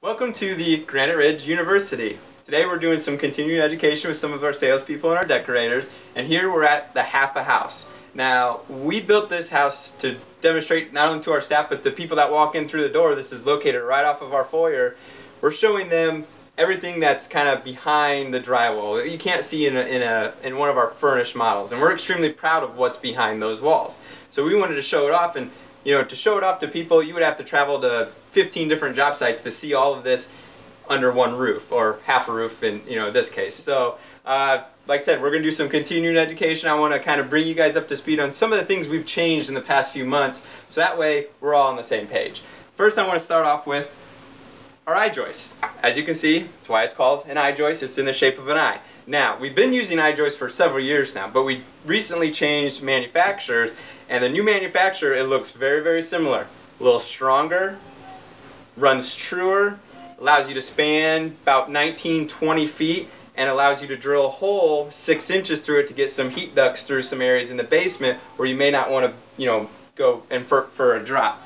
Welcome to the Granite Ridge University. Today we're doing some continuing education with some of our salespeople and our decorators, and here we're at the Half a House. Now, we built this house to demonstrate not only to our staff, but the people that walk in through the door. This is located right off of our foyer. We're showing them everything that's kind of behind the drywall that you can't see in one of our furnished models, and we're extremely proud of what's behind those walls. So we wanted to show it off, and to show it off to people, you would have to travel to 15 different job sites to see all of this under one roof, or half a roof in this case. So like I said, we're going to do some continuing education. I want to kind of bring you guys up to speed on some of the things we've changed in the past few months, so that way we're all on the same page. First, I want to start off with our eye joist. As you can see, that's why it's called an eye joist. It's in the shape of an eye. Now, we've been using eye joists for several years now, but we recently changed manufacturers, and the new manufacturer, it looks very, very similar. A little stronger, runs truer, allows you to span about 19-20 feet, and allows you to drill a hole 6 inches through it to get some heat ducts through some areas in the basement where you may not want to, go and for a drop.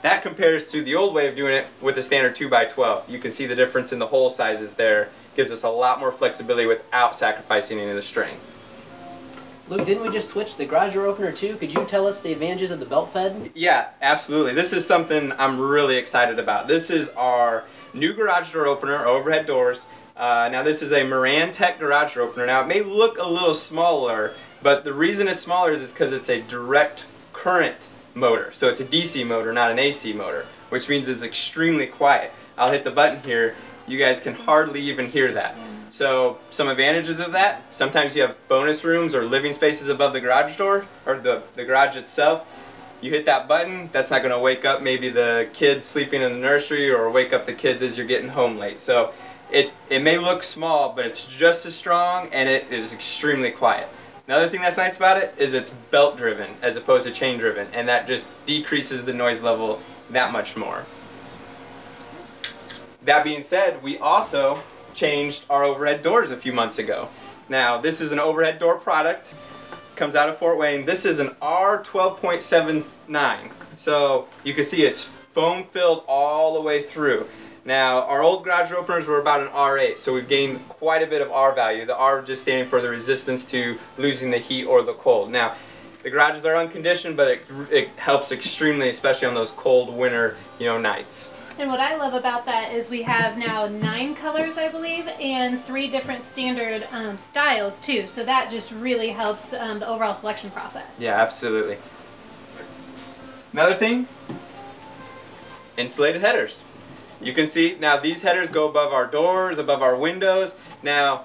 That compares to the old way of doing it with a standard 2x12. You can see the difference in the hole sizes there. Gives us a lot more flexibility without sacrificing any of the strength. Luke, didn't we just switch the garage door opener too? Could you tell us the advantages of the belt fed? Yeah, absolutely. This is something I'm really excited about. This is our new garage door opener, overhead doors. Now this is a Moran Tech garage door opener. Now it may look a little smaller, but the reason it's smaller is because it's a direct current motor. So it's a DC motor, not an AC motor, which means it's extremely quiet. I'll hit the button here. You guys can hardly even hear that. So some advantages of that: sometimes you have bonus rooms or living spaces above the garage door, or the garage itself. You hit that button, that's not going to wake up maybe the kids sleeping in the nursery or wake up the kids as you're getting home late. So it may look small, but it's just as strong, and it is extremely quiet. Another thing that's nice about it is it's belt driven as opposed to chain driven, and that just decreases the noise level that much more. That being said, we also changed our overhead doors a few months ago. Now, this is an overhead door product, comes out of Fort Wayne. This is an R12.79, so you can see it's foam filled all the way through. Now, our old garage door openers were about an R8, so we've gained quite a bit of R value. The R just standing for the resistance to losing the heat or the cold. Now, the garages are unconditioned, but it helps extremely, especially on those cold winter nights. And what I love about that is we have now 9 colors, I believe, and 3 different standard styles too. So that just really helps the overall selection process. Yeah, absolutely. Another thing, insulated headers. You can see now these headers go above our doors, above our windows. Now,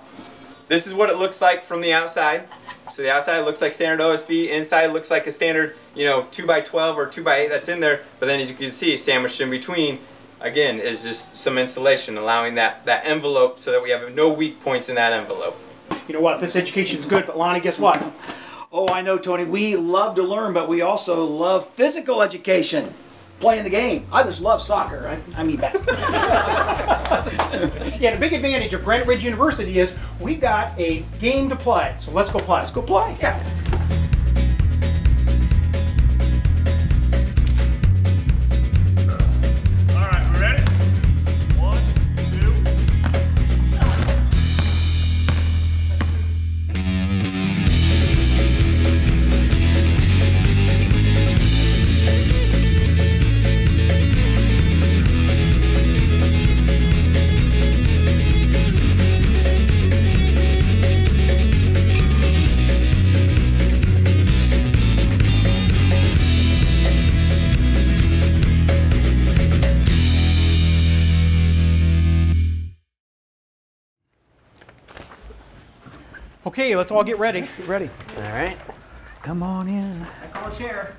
this is what it looks like from the outside. So the outside looks like standard OSB, inside looks like a standard 2x12 or 2x8 that's in there. But then as you can see, sandwiched in between, again, is just some insulation, allowing that envelope so that we have no weak points in that envelope. You know what, this education is good, but Lonnie, guess what? Oh, I know, Tony. We love to learn, but we also love physical education. Playing the game. I just love soccer. I mean basketball. Yeah, the big advantage of Granite Ridge University is we've got a game to play. So let's go play. Let's go play. Yeah. All right, we ready? 1, 2. Okay, let's all get ready. Let's get ready. All right. Come on in. I call a chair.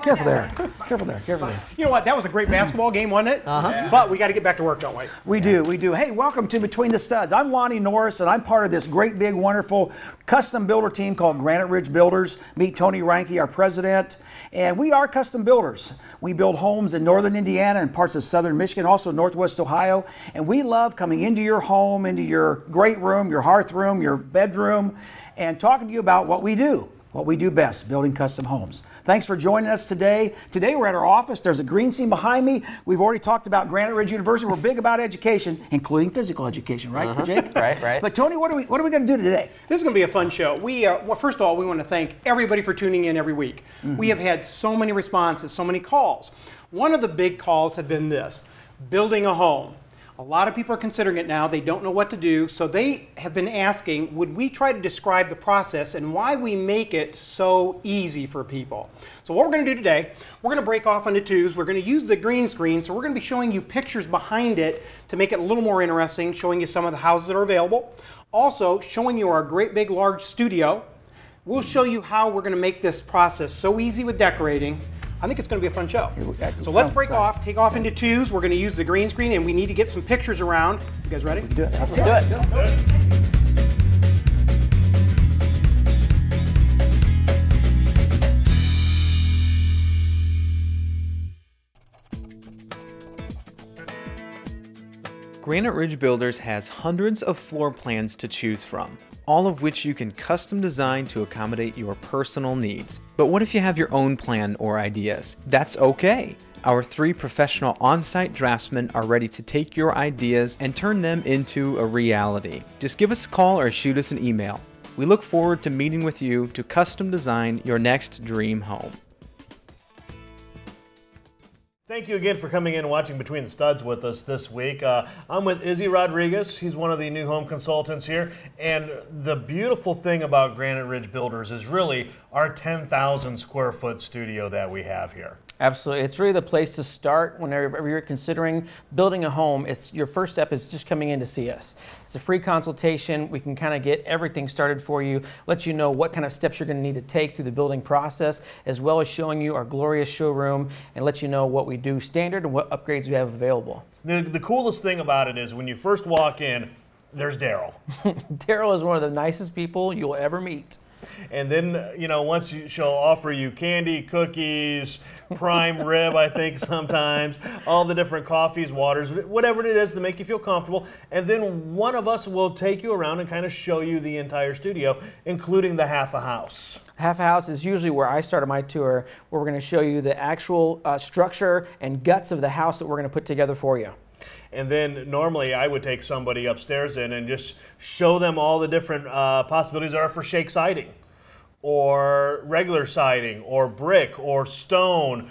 Careful there. Careful there. Careful there. You know what? That was a great basketball game, wasn't it? Uh-huh. But we got to get back to work, don't we? We do, we do. Hey, welcome to Between the Studs. I'm Lonnie Norris, and I'm part of this great, big, wonderful custom builder team called Granite Ridge Builders. Meet Tony Reinke, our president. And we are custom builders. We build homes in northern Indiana and parts of southern Michigan, also northwest Ohio. And we love coming into your home, into your great room, your hearth room, your bedroom, and talking to you about what we do best, building custom homes. Thanks for joining us today. Today we're at our office. There's a green scene behind me. We've already talked about Granite Ridge University. We're big about education, including physical education, right, Jake? Right. But Tony, what are we going to do today? This is going to be a fun show. Well, first of all, we want to thank everybody for tuning in every week. We have had so many responses, so many calls. One of the big calls have been this: building a home. A lot of people are considering it now. They don't know what to do, so they have been asking, would we try to describe the process and why we make it so easy for people? So what we're going to do today, we're going to break off into twos. We're going to use the green screen, so we're going to be showing you pictures behind it to make it a little more interesting, showing you some of the houses that are available. Also, showing you our great big large studio. We'll show you how we're going to make this process so easy with decorating. I think it's going to be a fun show. So let's break off, take off into twos. We're going to use the green screen, and we need to get some pictures around. You guys ready? We can do it. Let's do it. Granite Ridge Builders has hundreds of floor plans to choose from, all of which you can custom design to accommodate your personal needs. But what if you have your own plan or ideas? That's okay. Our 3 professional on-site draftsmen are ready to take your ideas and turn them into a reality. Just give us a call or shoot us an email. We look forward to meeting with you to custom design your next dream home. Thank you again for coming in and watching Between the Studs with us this week. I'm with Izzy Rodriguez. He's one of the new home consultants here. And the beautiful thing about Granite Ridge Builders is really our 10,000 square foot studio that we have here. Absolutely. It's really the place to start whenever you're considering building a home. Your first step is just coming in to see us. It's a free consultation. We can kind of get everything started for you, let you know what kind of steps you're going to need to take through the building process, as well as showing you our glorious showroom and let you know what we do standard and what upgrades we have available. The coolest thing about it is when you first walk in, there's Daryl. Daryl is one of the nicest people you'll ever meet. And then, once she'll offer you candy, cookies, prime rib, I think sometimes, all the different coffees, waters, whatever it is to make you feel comfortable. And then one of us will take you around and kind of show you the entire studio, including the half a house. Half a house is usually where I started my tour, where we're going to show you the actual structure and guts of the house that we're going to put together for you. And then normally I would take somebody upstairs in and just show them all the different possibilities there are for shake siding, or regular siding, or brick, or stone,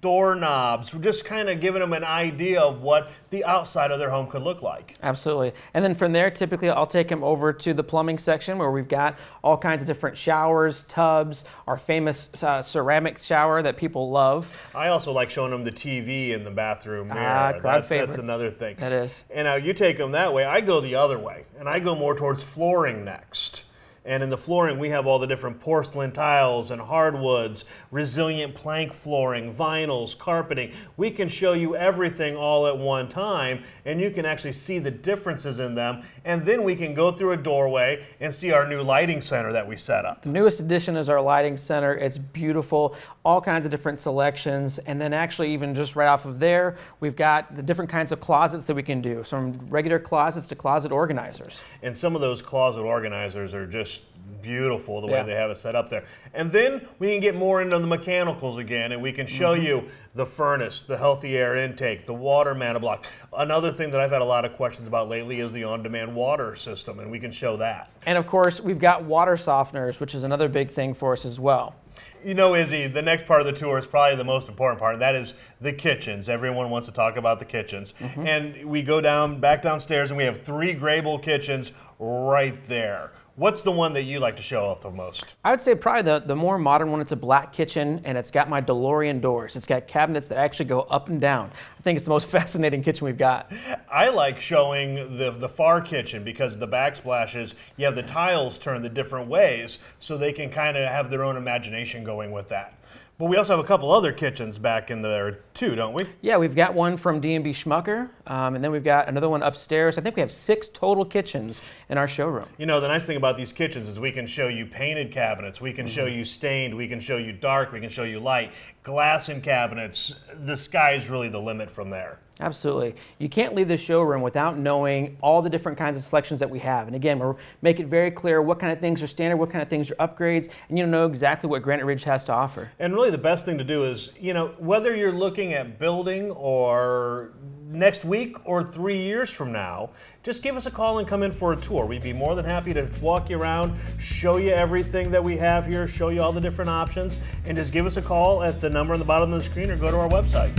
doorknobs. We're just kind of giving them an idea of what the outside of their home could look like. Absolutely. And then from there, typically I'll take them over to the plumbing section where we've got all kinds of different showers, tubs, our famous ceramic shower that people love. I also like showing them the TV in the bathroom mirror. That's another thing. That is. And now you take them that way. I go the other way, and I go more towards flooring next. And in the flooring, we have all the different porcelain tiles and hardwoods, resilient plank flooring, vinyls, carpeting. We can show you everything all at one time, and you can actually see the differences in them. And then we can go through a doorway and see our new lighting center that we set up. The newest addition is our lighting center. It's beautiful, all kinds of different selections. And then actually even just right off of there, we've got the different kinds of closets that we can do, from regular closets to closet organizers. And some of those closet organizers are just beautiful the way they have it set up there. And then we can get more into the mechanicals again, and we can show you the furnace, the healthy air intake, the water mana block. Another thing that I've had a lot of questions about lately is the on-demand water system, and we can show that. And of course, we've got water softeners, which is another big thing for us as well. You know, Izzy, the next part of the tour is probably the most important part, and that is the kitchens. Everyone wants to talk about the kitchens. And we go back downstairs, and we have 3 Grable kitchens right there. What's the one that you like to show off the most? I would say probably the more modern one. It's a black kitchen, and it's got my DeLorean doors. It's got cabinets that actually go up and down. I think it's the most fascinating kitchen we've got. I like showing the far kitchen because the backsplashes, you have the tiles turned the different ways so they can kind of have their own imagination going with that. But we also have a couple other kitchens back in there too, don't we? Yeah, we've got one from D&B Schmucker, and then we've got another one upstairs. I think we have 6 total kitchens in our showroom. You know, the nice thing about these kitchens is we can show you painted cabinets, we can show you stained, we can show you dark, we can show you light, glass in cabinets. The sky's really the limit from there. Absolutely. You can't leave the showroom without knowing all the different kinds of selections that we have. And again, we're making it very clear what kind of things are standard, what kind of things are upgrades, and you know exactly what Granite Ridge has to offer. And really the best thing to do is, whether you're looking at building or next week or 3 years from now, just give us a call and come in for a tour. We'd be more than happy to walk you around, show you everything that we have here, show you all the different options, and just give us a call at the number on the bottom of the screen or go to our website.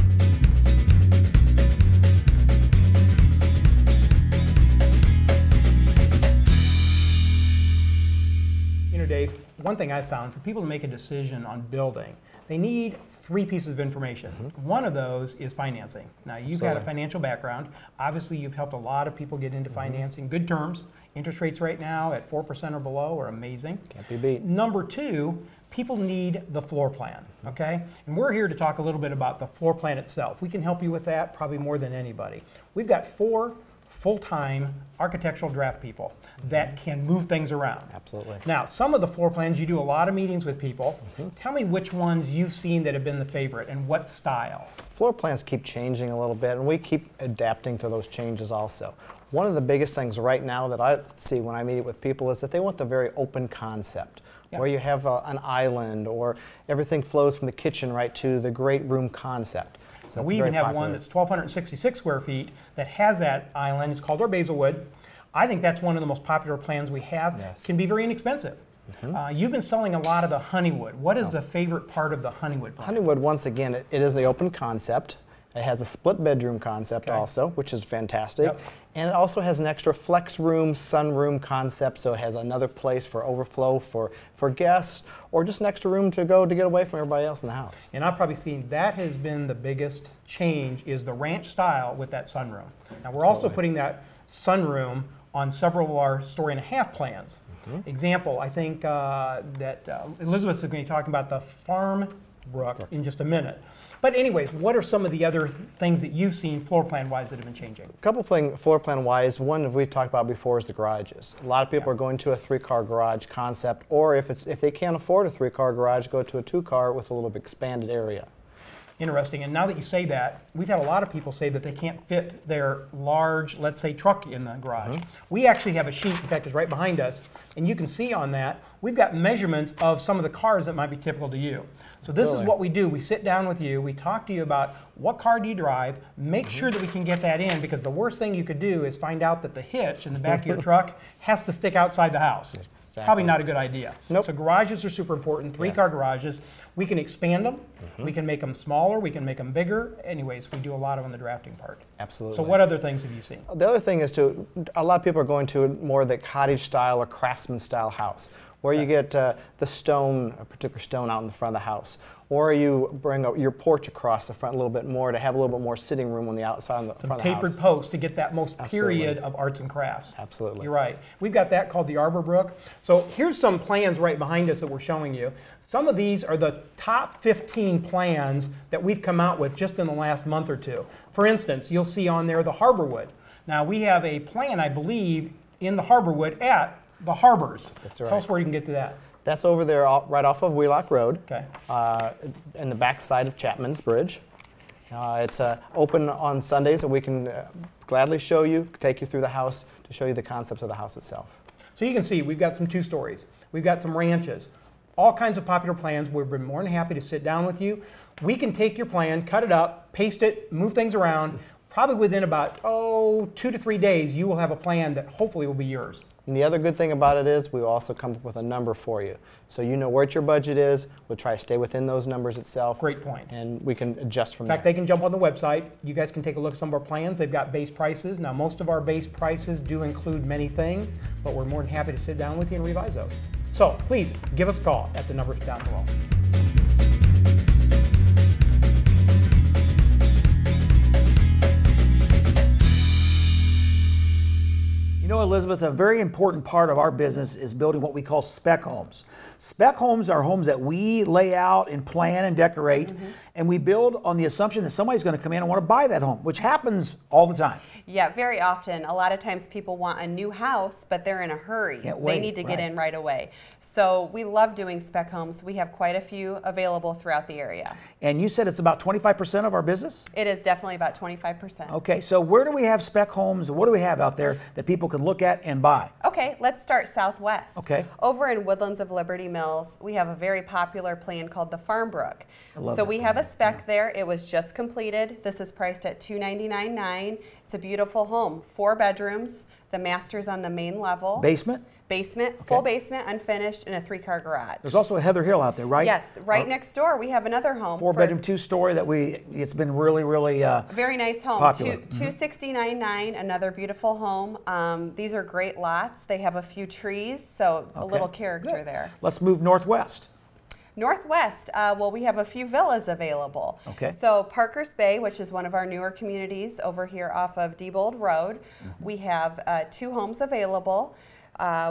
Dave, one thing I've found, for people to make a decision on building, they need 3 pieces of information. One of those is financing. Now, you've got a financial background. Obviously, you've helped a lot of people get into financing. Good terms. Interest rates right now at 4% or below are amazing. Can't be beat. Number 2, people need the floor plan, okay? And we're here to talk a little bit about the floor plan itself. We can help you with that probably more than anybody. We've got 4 full-time architectural draft people that can move things around. Absolutely. Now, some of the floor plans, you do a lot of meetings with people. Tell me which ones you've seen that have been the favorite and what style. Floor plans keep changing a little bit, and we keep adapting to those changes also. One of the biggest things right now that I see when I meet with people is that they want the very open concept, where you have an island or everything flows from the kitchen right to the great room concept. So we even have one that's 1,266 square feet that has that island. It's called our Basilwood. I think that's one of the most popular plans we have. Yes. Can be very inexpensive. You've been selling a lot of the Honeywood. What is the favorite part of the Honeywood plan? Honeywood, once again, it is the open concept. It has a split bedroom concept also, which is fantastic. And it also has an extra flex room, sunroom concept, so it has another place for overflow for guests, or just an extra room to go to get away from everybody else in the house. And I've probably seen that has been the biggest change, is the ranch style with that sunroom. Now we're also putting that sunroom on several of our story and a half plans. Example, I think that Elizabeth's going to be talking about the Farm Brook in just a minute. But anyways, what are some of the other things that you've seen floor plan wise that have been changing? A couple things floor plan wise. One we've talked about before is the garages. A lot of people are going to a 3-car garage concept, or if they can't afford a 3-car garage, go to a 2-car with a little bit expanded area. Interesting. And now that you say that, we've had a lot of people say that they can't fit their large, let's say, truck in the garage. We actually have a sheet, in fact, it's right behind us, and you can see on that, we've got measurements of some of the cars that might be typical to you. So this is what we do. We sit down with you, we talk to you about what car do you drive, make sure that we can get that in, because the worst thing you could do is find out that the hitch in the back of your truck has to stick outside the house. Exactly. Probably not a good idea. Nope. So garages are super important, 3-car garages. We can expand them, we can make them smaller, we can make them bigger. Anyways, we do a lot of on the drafting part. Absolutely. So what other things have you seen? The other thing is a lot of people are going to more the cottage style or craftsman style house, where you get the stone, a particular stone out in the front of the house. Or you bring your porch across the front a little bit more to have a little bit more sitting room on the outside of the front of the house. Tapered posts to get that most period of arts and crafts. Absolutely. You're right. We've got that called the Arbor Brook. So here's some plans right behind us that we're showing you. Some of these are the top 15 plans that we've come out with just in the last month or two. For instance, you'll see on there the Harborwood. Now we have a plan, I believe, in the Harborwood at the Harbors. That's right. Tell us where you can get to that. That's over there right off of Wheelock Road, Okay. in the back side of Chapman's Bridge. It's open on Sundays, and we can gladly show you, take you through the house to show you the concepts of the house itself. So you can see we've got some 2-stories. We've got some ranches. All kinds of popular plans. We've been more than happy to sit down with you. We can take your plan, cut it up, paste it, move things around. Probably within about, 2 to 3 days, you will have a plan that hopefully will be yours. And the other good thing about it is we will also come up with a number for you. So you know what your budget is. We'll try to stay within those numbers itself. Great point. And we can adjust from In fact, there. they can jump on the website. You guys can take a look at some of our plans. They've got base prices. Now, most of our base prices do include many things, but we're more than happy to sit down with you and revise those. So please give us a call at the numbers down below. You know, Elizabeth, a very important part of our business is building what we call spec homes. Spec homes are homes that we lay out and plan and decorate, and we build on the assumption that somebody's going to come in and want to buy that home, which happens all the time. Yeah, very often. A lot of times people want a new house, but they're in a hurry. Can't wait, They need to get in right away. So we love doing spec homes. We have quite a few available throughout the area. And you said it's about 25% of our business? It is definitely about 25%. Okay, so where do we have spec homes? What do we have out there that people can look at and buy? Okay, let's start southwest. Okay. Over in Woodlands of Liberty Mills, we have a very popular plan called the Farmbrook. love So that we have a plan, spec there. It was just completed. This is priced at $299,900. It's a beautiful home, 4 bedrooms. The master's on the main level. Basement? Basement, full basement, unfinished, and a 3-car garage. There's also a Heather Hill out there, right? Yes, right next door we have another home. 4-bedroom, 2-story that it's been really, really very nice home. popular. $269,900, another beautiful home. These are great lots. They have a few trees, so a little character there. Let's move northwest. Northwest, well, we have a few villas available. Okay. So Parker's Bay, which is one of our newer communities over here off of Diebold Road, we have 2 homes available.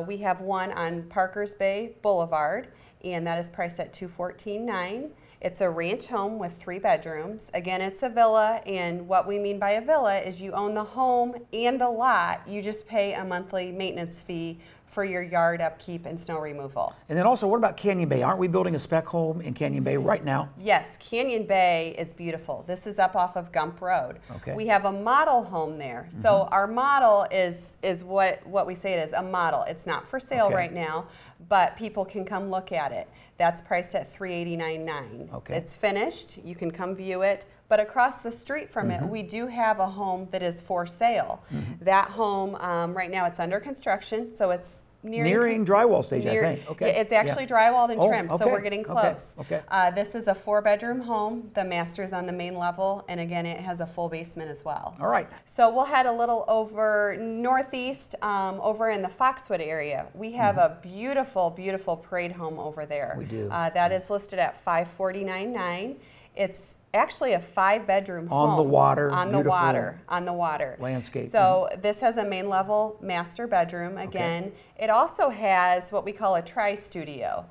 We have one on Parker's Bay Boulevard, and that is priced at $214,900. It's a ranch home with 3 bedrooms. Again, it's a villa, and what we mean by a villa is you own the home and the lot. You just pay a monthly maintenance fee for your yard upkeep and snow removal. And then also, what about Canyon Bay? Aren't we building a spec home in Canyon Bay right now? Yes, Canyon Bay is beautiful. This is up off of Gump Road. Okay. We have a model home there. So our model is what we say it is, a model. It's not for sale right now, but people can come look at it. That's priced at $389,900. Okay. It's finished. You can come view it. But across the street from it, we do have a home that is for sale. That home, right now, it's under construction, so it's nearing drywall stage, I think. Okay. Yeah, it's actually drywalled and trimmed, so we're getting close. Okay. This is a 4-bedroom home. The master's on the main level, and again, it has a full basement as well. All right. So we'll head a little over northeast, over in the Foxwood area. We have a beautiful, beautiful parade home over there. We do. That is listed at $549,900. It's actually a 5-bedroom home. On the water. On the water. On the water. Landscape. So this has a main level master bedroom again. It also has what we call a tri-studio.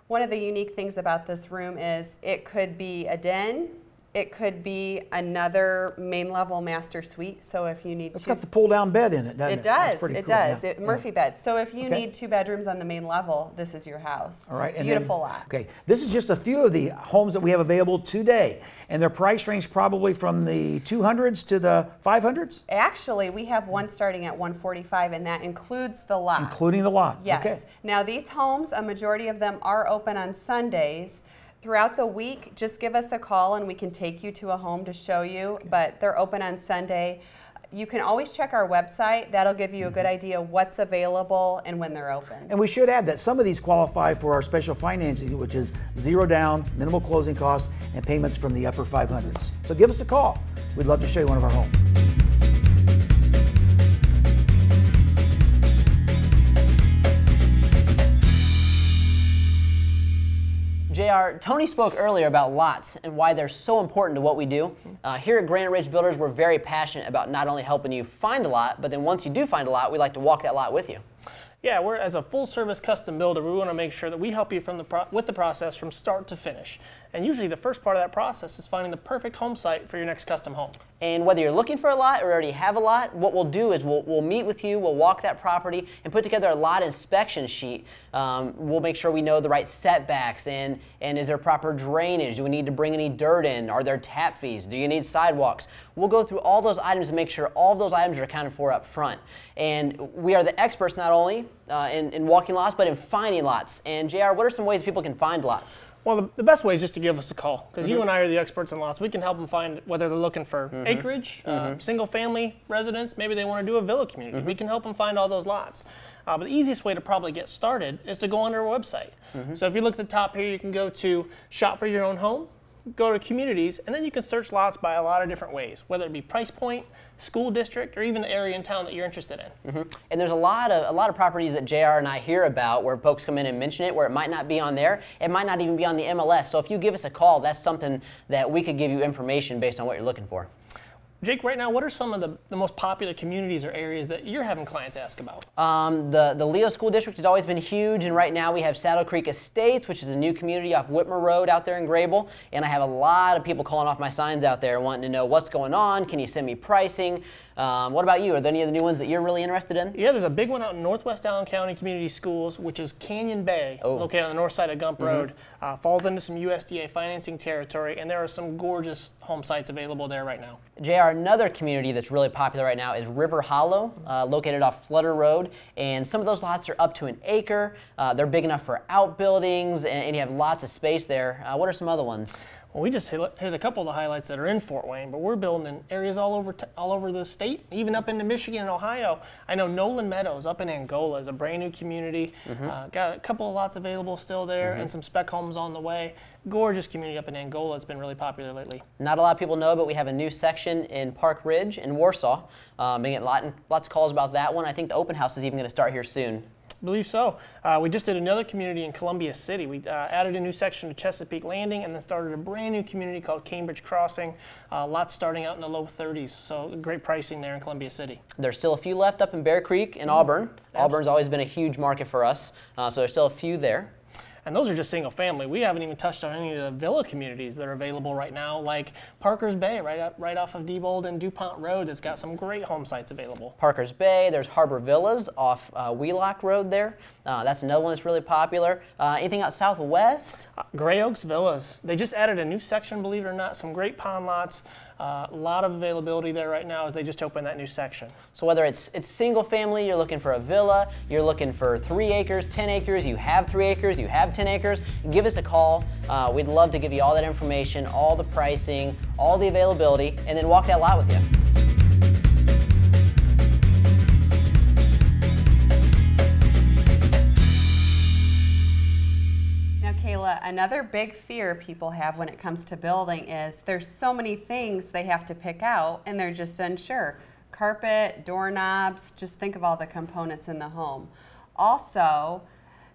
One of the unique things about this room is it could be a den, it could be another main level master suite. So if you need It's got the pull down bed in it, doesn't it? It does. That's pretty It cool. does. Yeah. Murphy bed. So if you Okay. need 2 bedrooms on the main level, this is your house. All right. And Beautiful then, lot. Okay. This is just a few of the homes that we have available today. And their price range probably from the 200s to the 500s? Actually, we have one starting at $145,000, and that includes the lot. Including the lot? Yes. Okay. Now these homes, a majority of them are open on Sundays. Throughout the week, just give us a call and we can take you to a home to show you, but they're open on Sunday. You can always check our website. That'll give you a good idea of what's available and when they're open. And we should add that some of these qualify for our special financing, which is 0 down, minimal closing costs, and payments from the upper 500s. So give us a call. We'd love to show you one of our homes. JR, Tony spoke earlier about lots and why they're so important to what we do. Here at Granite Ridge Builders, we're very passionate about not only helping you find a lot, but then once you do find a lot, we like to walk that lot with you. Yeah, we're as a full-service custom builder, we want to make sure that we help you with the process from start to finish. And usually the first part of that process is finding the perfect home site for your next custom home. And whether you're looking for a lot or already have a lot, what we'll do is we'll meet with you, we'll walk that property and put together a lot inspection sheet. We'll make sure we know the right setbacks and is there proper drainage? Do we need to bring any dirt in? Are there tap fees? Do you need sidewalks? We'll go through all those items and make sure all of those items are accounted for up front. And we are the experts not only in walking lots, but in finding lots. And JR, what are some ways people can find lots? Well, the best way is just to give us a call, because you and I are the experts in lots. We can help them find whether they're looking for acreage, single-family residence, maybe they want to do a villa community. We can help them find all those lots. But the easiest way to probably get started is to go on our website. So if you look at the top here, you can go to Shop for Your Own Home, go to Communities, and then you can search lots by a lot of different ways, whether it be price point, school district, or even the area in town that you're interested in. And there's a lot of properties that JR and I hear about where folks come in and mention it, where it might not be on there, it might not even be on the MLS. So if you give us a call, that's something that we could give you information based on what you're looking for. Jake, right now, what are some of the most popular communities or areas that you're having clients ask about? The Leo School District has always been huge, and right now we have Saddle Creek Estates, which is a new community off Whitmer Road out there in Grable, and I have a lot of people calling off my signs out there wanting to know what's going on, can you send me pricing? What about you? Are there any of the new ones that you're really interested in? Yeah, there's a big one out in Northwest Allen County Community Schools, which is Canyon Bay, located on the north side of Gump Road. Falls into some USDA financing territory, and there are some gorgeous home sites available there right now. JR, another community that's really popular right now is River Hollow, located off Flutter Road, and some of those lots are up to an acre. They're big enough for outbuildings, and you have lots of space there. What are some other ones? Well, we just hit a couple of the highlights that are in Fort Wayne, but we're building in areas all over the state, even up into Michigan and Ohio. I know Nolan Meadows up in Angola is a brand new community. Got a couple of lots available still there, and some spec homes on the way. Gorgeous community up in Angola. It's been really popular lately. Not a lot of people know, but we have a new section in Park Ridge in Warsaw. Been getting lots of calls about that one. I think the open house is even going to start here soon. I believe so. We just did another community in Columbia City. We added a new section to Chesapeake Landing and then started a brand new community called Cambridge Crossing. Lots starting out in the low 30s, so great pricing there in Columbia City. There's still a few left up in Bear Creek and Auburn. Auburn's always been a huge market for us, so there's still a few there. And those are just single family. We haven't even touched on any of the villa communities that are available right now, like Parker's Bay, right off of Diebold and DuPont Road. It's got some great home sites available. Parker's Bay, there's Harbor Villas off Wheelock Road there. That's another one that's really popular. Anything out southwest? Gray Oaks Villas. They just added a new section, believe it or not, some great pond lots. A lot of availability there right now as they just opened that new section. So whether it's single family, you're looking for a villa, you're looking for 3 acres, 10 acres, you have 3 acres, you have 10 acres, give us a call. We'd love to give you all that information, all the pricing, all the availability, and then walk that lot with you. Kayla, another big fear people have when it comes to building is there's so many things they have to pick out and they're just unsure. Carpet, doorknobs, just think of all the components in the home. Also,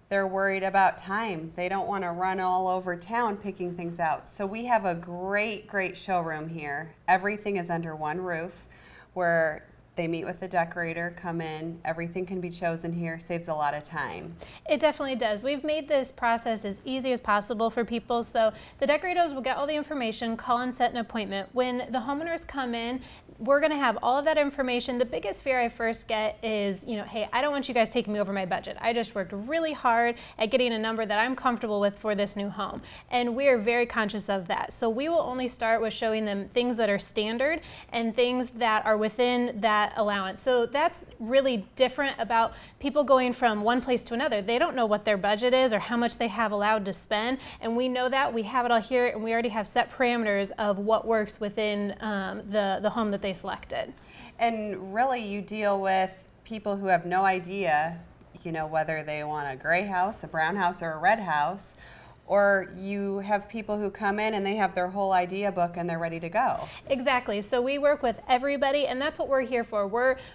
they're worried about time. They don't want to run all over town picking things out. So we have a great showroom here. Everything is under one roof where they meet with the decorator, come in, everything can be chosen here, saves a lot of time. It definitely does. We've made this process as easy as possible for people, so the decorators will get all the information, call and set an appointment. When the homeowners come in, we're going to have all of that information. The biggest fear I first get is, hey, I don't want you guys taking me over my budget. I just worked really hard at getting a number that I'm comfortable with for this new home. And we are very conscious of that. So we will only start with showing them things that are standard and things that are within that allowance. So that's really different about people going from one place to another. They don't know what their budget is or how much they have allowed to spend. And we know that. We have it all here, and we already have set parameters of what works within the home that they selected. And really you deal with people who have no idea, whether they want a gray house, a brown house, or a red house, or you have people who come in and they have their whole idea book and they're ready to go. Exactly. So we work with everybody, and that's what we're here for.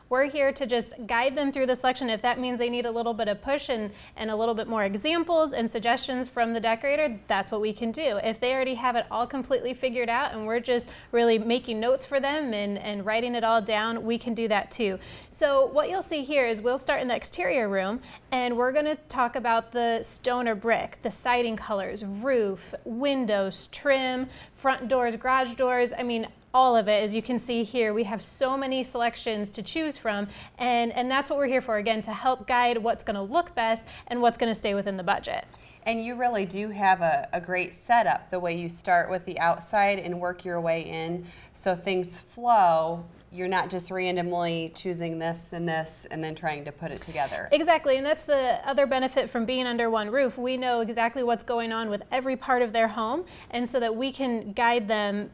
We're here to just guide them through the selection. If that means they need a little bit of push and a little bit more examples and suggestions from the decorator, that's what we can do. If they already have it all completely figured out and we're just really making notes for them and writing it all down, we can do that too. So what you'll see here is we'll start in the exterior room, and we're going to talk about the stone or brick, the siding colors, roof, windows, trim, front doors, garage doors. I mean, all of it. As you can see here, we have so many selections to choose from, and that's what we're here for, again, to help guide what's going to look best and what's going to stay within the budget. And you really do have a great setup, the way you start with the outside and work your way in so things flow. You're not just randomly choosing this and then trying to put it together. Exactly, and that's the other benefit from being under one roof. We know exactly what's going on with every part of their home, and so that we can guide them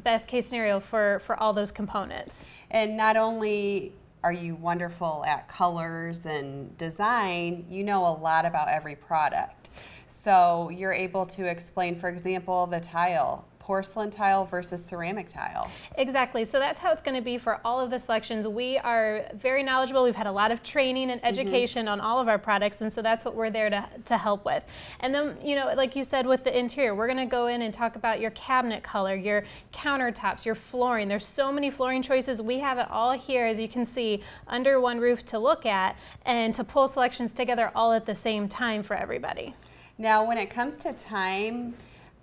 best case scenario for all those components. And not only are you wonderful at colors and design, you know a lot about every product. So you're able to explain, for example, the tile porcelain tile versus ceramic tile. Exactly. So that's how it's going to be for all of the selections. We are very knowledgeable. We've had a lot of training and education on all of our products, and so that's what we're there to help with. And then, you know, like you said with the interior, we're going to go in and talk about your cabinet color, your countertops, your flooring. There's so many flooring choices. We have it all here, as you can see, under one roof to look at and to pull selections together all at the same time for everybody. Now, when it comes to time,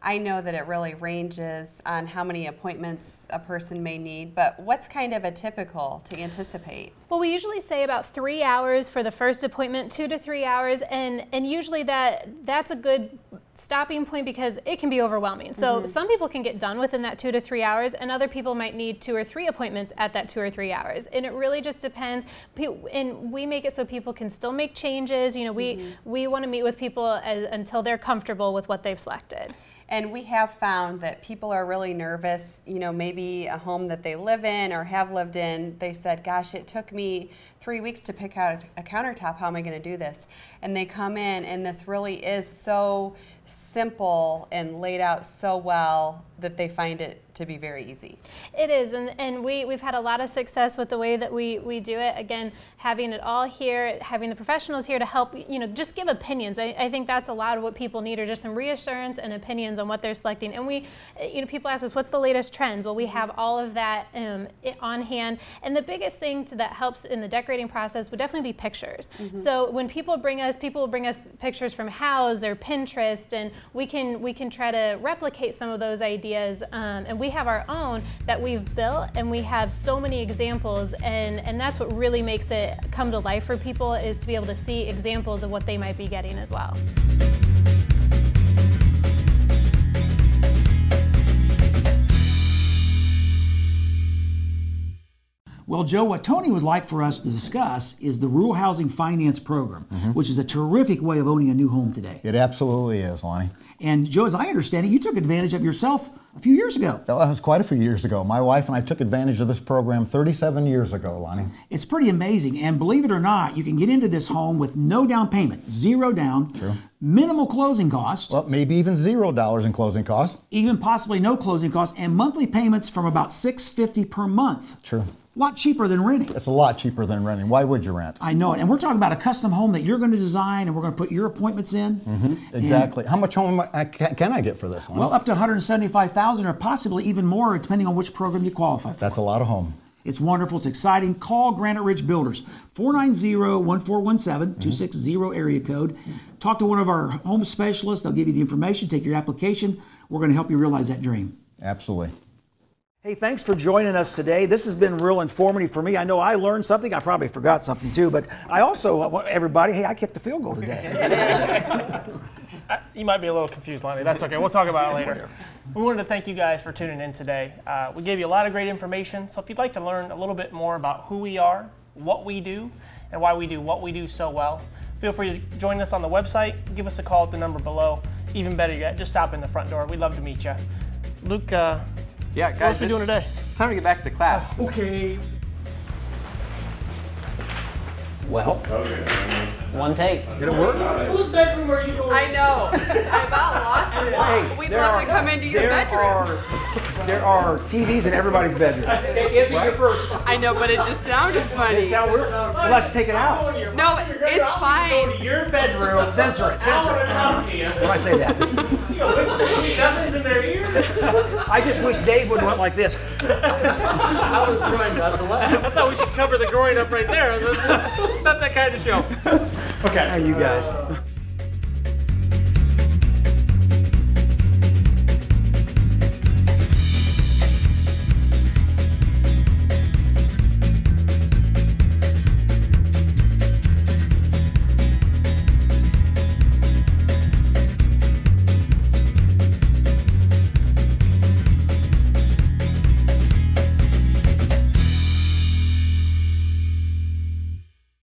I know that it really ranges on how many appointments a person may need, but what's kind of a typical to anticipate? Well, we usually say about 3 hours for the first appointment, 2 to 3 hours, and usually that's a good stopping point because it can be overwhelming. So some people can get done within that 2 to 3 hours, and other people might need 2 or 3 appointments at that 2 or 3 hours. And it really just depends. And we make it so people can still make changes. You know, we want to meet with people until they're comfortable with what they've selected. And we have found that people are really nervous, you know, maybe a home that they live in or have lived in, they said, gosh, it took me 3 weeks to pick out a countertop, how am I going to do this? And they come in and this really is so simple and laid out so well that they find it to be very easy. It is, and we've had a lot of success with the way that we do it. Again, having it all here, having the professionals here to help, you know, just give opinions. I think that's a lot of what people need, are just some reassurance and opinions on what they're selecting. And we, you know, people ask us, what's the latest trends? Well, we have all of that on hand. And the biggest thing that helps in the decorating process would definitely be pictures. So when people will bring us pictures from Houzz or Pinterest, and we can try to replicate some of those ideas. And we have our own that we've built, and we have so many examples, and that's what really makes it come to life for people, is to be able to see examples of what they might be getting as well. Well, Joe, what Tony would like for us to discuss is the Rural Housing Finance Program, which is a terrific way of owning a new home today. It absolutely is, Lonnie. And Joe, as I understand it, you took advantage of yourself a few years ago. That was quite a few years ago. My wife and I took advantage of this program 37 years ago, Lonnie. It's pretty amazing. And believe it or not, you can get into this home with no down payment, zero down, True. Minimal closing costs. Well, maybe even $0 in closing costs. Even possibly no closing costs, and monthly payments from about $650 per month. True. A lot cheaper than renting. It's a lot cheaper than renting. Why would you rent? I know it. And we're talking about a custom home that you're going to design, and we're going to put your appointments in. Exactly. How much home can I get for this one? Well, up to $175,000 or possibly even more, depending on which program you qualify for. That's a lot of home. It's wonderful. It's exciting. Call Granite Ridge Builders, 490-1417, 260 area code. Talk to one of our home specialists. They'll give you the information. Take your application. We're going to help you realize that dream. Absolutely. Hey, thanks for joining us today. This has been real informative for me. I know I learned something. I probably forgot something too, but I also want everybody, hey, I kicked the field goal today. You might be a little confused, Lonnie. That's okay. We'll talk about it later. We wanted to thank you guys for tuning in today. We gave you a lot of great information, so if you'd like to learn a little bit more about who we are, what we do, and why we do what we do so well, feel free to join us on the website. Give us a call at the number below. Even better yet, just stop in the front door. We'd love to meet you. Luke, yeah, guys, what else are we doing today? It's time to get back to class. Okay. Well, one take. Did it work? Whose bedroom are you going? I know. I about lost it. Hey, We'd love to come into your bedroom. There are TVs in everybody's bedroom. Is it your first? I know, but it just sounded funny. Let's take it out. No, it's fine. Your bedroom. Censor it. Censor it. When I say that. Listen, nothing's in their ear. I just wish Dave would went like this. I was trying not to laugh. I thought we should cover the groin up right there. It's not that kind of show. Okay. Hey, you guys.